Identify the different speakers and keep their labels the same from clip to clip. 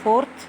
Speaker 1: 4th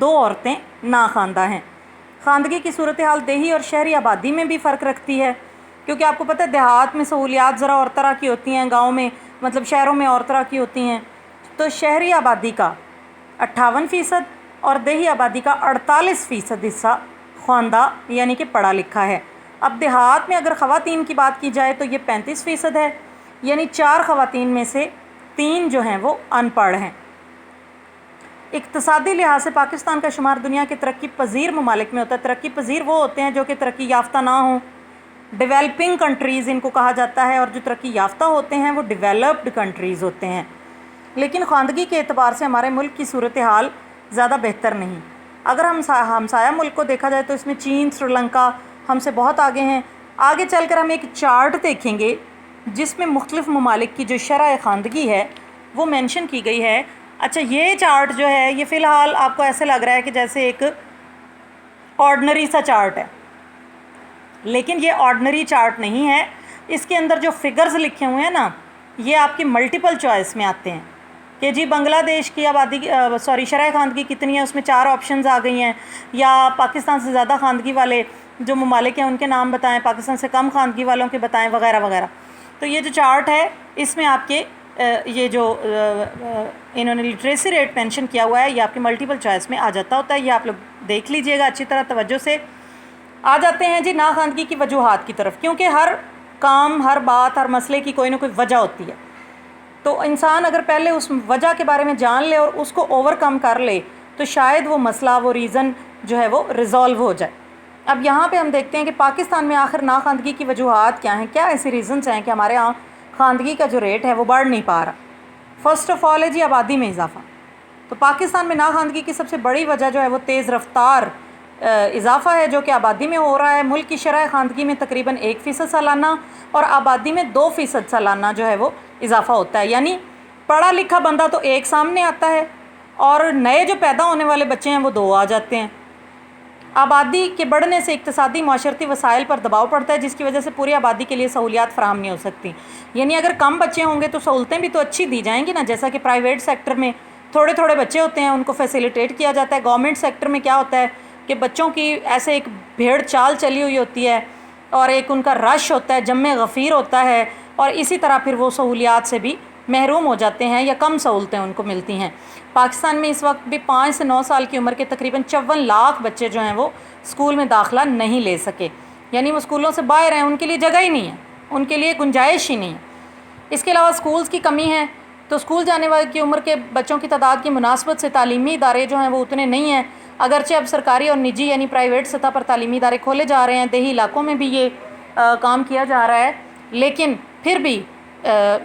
Speaker 1: 2 عورتیں ناخواندہ ہیں۔ خواندگی کی صورتحال دیہی اور شہری آبادی میں بھی فرق رکھتی ہے، کیونکہ آپ کو پتہ ہے دیہات میں سہولیات ذرا اور طرح کی ہوتی ہیں، گاؤں میں مطلب شہروں میں اور طرح کی ہوتی ہیں۔ تو شہری آبادی کا 58% اور دیہی آبادی کا 48% حصہ خواندہ یعنی کہ پڑھا لکھا ہے۔ اب دیہات میں اگر خواتین کی بات کی جائے تو یہ 35% ہے، یعنی 4 خواتین میں سے 3 جو ہیں وہ ان پڑھ ہیں۔ اقتصادی لحاظ سے پاکستان کا شمار دنیا کے ترقی پذیر ممالک میں ہوتا ہے۔ ترقی پذیر وہ ہوتے ہیں جو کہ ترقی یافتہ نہ ہوں، ڈیولپنگ کنٹریز ان کو کہا جاتا ہے، اور جو ترقی یافتہ ہوتے ہیں وہ ڈیولپڈ کنٹریز ہوتے ہیں۔ لیکن خواندگی کے اعتبار سے ہمارے ملک کی صورتحال زیادہ بہتر نہیں۔ اگر ہم ہمسایہ ملک کو دیکھا جائے تو اس میں چین، سری لنکا ہم سے بہت آگے ہیں۔ آگے چل کر ہم ایک چارٹ دیکھیں گے جس میں مختلف ممالک کی جو شرح خواندگی ہے وہ مینشن کی گئی ہے۔ اچھا، یہ چارٹ جو ہے یہ فی الحال آپ کو ایسے لگ رہا ہے کہ جیسے ایک آرڈنری سا چارٹ ہے، لیکن یہ آرڈنری چارٹ نہیں ہے۔ اس کے اندر جو فگرز لکھے ہوئے ہیں نا، یہ آپ کی ملٹیپل چوائس میں آتے ہیں کہ جی بنگلہ دیش کی آبادی شرح خواندگی کتنی ہے، اس میں 4 آپشنز آ گئی ہیں، یا پاکستان سے زیادہ خواندگی والے جو ممالک ہیں ان کے نام بتائیں، پاکستان سے کم خواندگی والوں کے بتائیں، وغیرہ وغیرہ۔ تو یہ جو چارٹ ہے اس میں آپ کے یہ جو انہوں نے لٹریسی ریٹ مینشن کیا ہوا ہے یہ آپ کے ملٹیپل چوائس میں آ جاتا ہوتا ہے۔ یہ آپ لوگ دیکھ لیجئے گا اچھی طرح توجہ سے۔ آ جاتے ہیں جی ناخواندگی کی وجوہات کی طرف، کیونکہ ہر کام، ہر بات، ہر مسئلے کی کوئی نہ کوئی وجہ ہوتی ہے۔ تو انسان اگر پہلے اس وجہ کے بارے میں جان لے اور اس کو اوور کم کر لے تو شاید وہ مسئلہ، وہ ریزن جو ہے وہ ریزالو ہو جائے۔ اب یہاں پہ ہم دیکھتے ہیں کہ پاکستان میں آخر ناخواندگی کی وجوہات کیا ہیں، کیا ایسی ریزنز ہیں کہ ہمارے ہاں خواندگی کا جو ریٹ ہے وہ بڑھ نہیں پا رہا۔ فرسٹ آف آل ہے جی آبادی میں اضافہ۔ تو پاکستان میں ناخواندگی کی سب سے بڑی وجہ جو ہے وہ تیز رفتار اضافہ ہے جو کہ آبادی میں ہو رہا ہے۔ ملک کی شرح خواندگی میں تقریباً 1% سالانہ اور آبادی میں 2% سالانہ جو ہے وہ اضافہ ہوتا ہے، یعنی پڑھا لکھا بندہ تو ایک سامنے آتا ہے اور نئے جو پیدا ہونے والے بچے ہیں وہ 2 آ جاتے ہیں۔ آبادی کے بڑھنے سے اقتصادی معاشرتی وسائل پر دباؤ پڑتا ہے جس کی وجہ سے پوری آبادی کے لیے سہولیات فراہم نہیں ہو سکتی، یعنی اگر کم بچے ہوں گے تو سہولتیں بھی تو اچھی دی جائیں گی نا، جیسا کہ پرائیویٹ سیکٹر میں تھوڑے تھوڑے بچے ہوتے ہیں ان کو فیسیلیٹیٹ کیا جاتا ہے۔ گورنمنٹ سیکٹر میں کیا ہوتا ہے کہ بچوں کی ایسے ایک بھیڑ چال چلی ہوئی ہوتی ہے اور ایک ان کا رش ہوتا ہے، جمع غفیر ہوتا ہے، اور اسی طرح پھر وہ سہولیات سے بھی محروم ہو جاتے ہیں یا کم سہولتیں ان کو ملتی ہیں۔ پاکستان میں اس وقت بھی 5 سے 9 سال کی عمر کے تقریباً 54 لاکھ بچے جو ہیں وہ اسکول میں داخلہ نہیں لے سکے، یعنی وہ اسکولوں سے باہر ہیں، ان کے لیے جگہ ہی نہیں ہے، ان کے لیے گنجائش ہی نہیں ہے۔ اس کے علاوہ اسکولز کی کمی ہے، تو اسکول جانے والے کی عمر کے بچوں کی تعداد کی مناسبت سے تعلیمی ادارے جو ہیں وہ اتنے نہیں ہیں، اگرچہ اب سرکاری اور نجی یعنی پرائیویٹ سطح پر تعلیمی ادارے کھولے جا رہے ہیں، دیہی علاقوں میں بھی یہ کام کیا جا رہا ہے، لیکن پھر بھی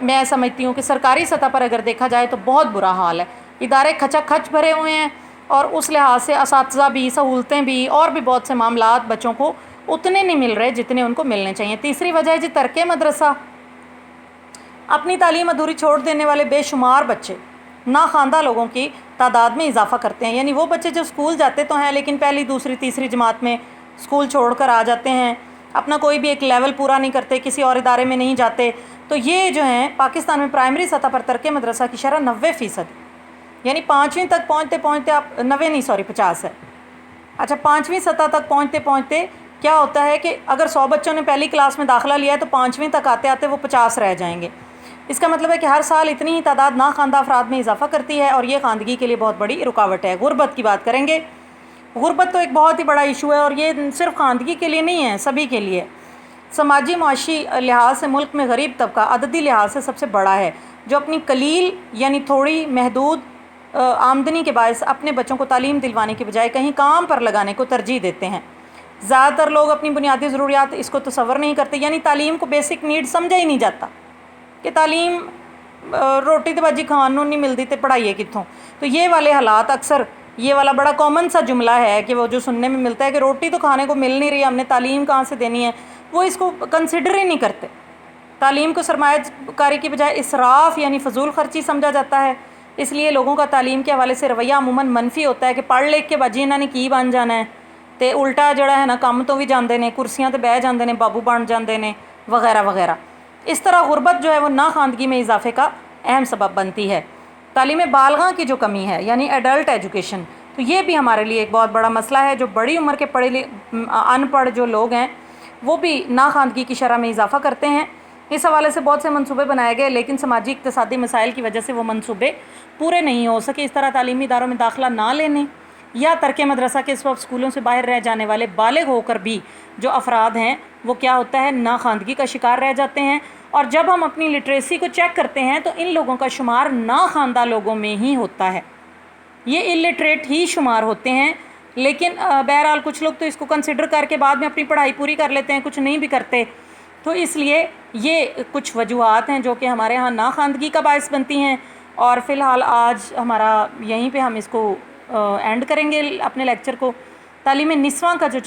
Speaker 1: میں سمجھتی ہوں کہ سرکاری سطح پر اگر دیکھا جائے تو بہت برا حال ہے، ادارے کھچا کھچ بھرے ہوئے ہیں، اور اس لحاظ سے اساتذہ بھی، سہولتیں بھی، اور بھی بہت سے معاملات بچوں کو اتنے نہیں مل رہے جتنے ان کو ملنے چاہیے۔ تیسری وجہ ہے جی ترک مدرسہ۔ اپنی تعلیم ادھوری چھوڑ دینے والے بے شمار بچے ناخواندہ لوگوں کی تعداد میں اضافہ کرتے ہیں، یعنی وہ بچے جو اسکول جاتے تو ہیں لیکن پہلی، دوسری، تیسری جماعت میں اسکول چھوڑ کر آ جاتے ہیں، اپنا کوئی بھی ایک لیول پورا نہیں کرتے، کسی اور ادارے میں نہیں جاتے، تو یہ جو ہیں پاکستان میں پرائمری سطح پر ترک مدرسہ کی شرح 90%، یعنی 5ویں تک پہنچتے پہنچتے آپ 90 نہیں 50 ہے۔ اچھا، 5ویں سطح تک پہنچتے پہنچتے کیا ہوتا ہے کہ اگر 100 بچوں نے پہلی کلاس میں داخلہ لیا ہے تو 5ویں تک آتے آتے وہ 50 رہ جائیں گے۔ اس کا مطلب ہے کہ ہر سال اتنی ہی تعداد ناخواندہ افراد میں اضافہ کرتی ہے، اور یہ خواندگی کے لیے بہت بڑی رکاوٹ ہے۔ غربت کی بات کریں گے، غربت تو ایک بہت ہی بڑا ایشو ہے، اور یہ صرف خواندگی کے لیے نہیں ہے، سبھی کے لیے۔ سماجی معاشی لحاظ سے ملک میں غریب طبقہ عددی لحاظ سے سب سے بڑا ہے، جو اپنی قلیل یعنی تھوڑی محدود آمدنی کے باعث اپنے بچوں کو تعلیم دلوانے کے بجائے کہیں کام پر لگانے کو ترجیح دیتے ہیں۔ زیادہ تر لوگ اپنی بنیادی ضروریات اس کو تصور نہیں کرتے، یعنی تعلیم کو بیسک نیڈ سمجھا ہی نہیں جاتا کہ تعلیم روٹی تو باجی کھانوں نہیں ملتی تے پڑھائیے کتوں۔ تو یہ والے حالات اکثر، یہ والا بڑا کامن سا جملہ ہے کہ وہ جو سننے میں ملتا ہے کہ روٹی تو کھانے کو مل نہیں رہی، ہم نے تعلیم کہاں سے دینی ہے، وہ اس کو کنسیڈر ہی نہیں کرتے۔ تعلیم کو سرمایہ کاری کی بجائے اسراف یعنی فضول خرچی سمجھا جاتا ہے، اس لیے لوگوں کا تعلیم کے حوالے سے رویہ عموماً منفی ہوتا ہے کہ پڑھ لکھ کے باجی انہوں نے کی بن جانا ہے، تے الٹا جڑا ہے نا کم تو بھی جاندے نے، کرسیاں تے بہ جاندے نے، بابو بن جاندے نے، وغیرہ وغیرہ۔ اس طرح غربت جو ہے وہ ناخواندگی میں اضافے کا اہم سبب بنتی ہے۔ تعلیم بالغاں کی جو کمی ہے یعنی ایڈلٹ ایجوکیشن، تو یہ بھی ہمارے لیے ایک بہت بڑا مسئلہ ہے. جو بڑی عمر کے ان پڑھ جو لوگ ہیں وہ بھی ناخواندگی کی شرح میں اضافہ کرتے ہیں. اس حوالے سے بہت سے منصوبے بنائے گئے لیکن سماجی اقتصادی مسائل کی وجہ سے وہ منصوبے پورے نہیں ہو سکے. اس طرح تعلیمی اداروں میں داخلہ نہ لینے یا ترک مدرسہ کے سبب اسکولوں سے باہر رہ جانے والے بالغ ہو کر بھی جو افراد ہیں وہ کیا ہوتا ہے ناخواندگی کا شکار رہ جاتے ہیں. اور جب ہم اپنی لٹریسی کو چیک کرتے ہیں تو ان لوگوں کا شمار ناخواندہ لوگوں میں ہی ہوتا ہے. یہ الٹریٹ ہی شمار ہوتے ہیں. لیکن بہرحال کچھ لوگ تو اس کو کنسیڈر کر کے بعد میں اپنی پڑھائی پوری کر لیتے ہیں, کچھ نہیں بھی کرتے. تو اس لیے یہ کچھ وجوہات ہیں جو کہ ہمارے ہاں ناخواندگی کا باعث بنتی ہیں. اور فی الحال آج ہمارا یہیں پہ ہم اس کو اینڈ کریں گے اپنے لیکچر کو. تعلیم نسواں کا جو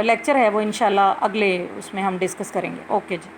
Speaker 1: لیکچر ہے وہ انشاءاللہ اگلے اس میں ہم ڈسکس کریں گے. اوکے جی.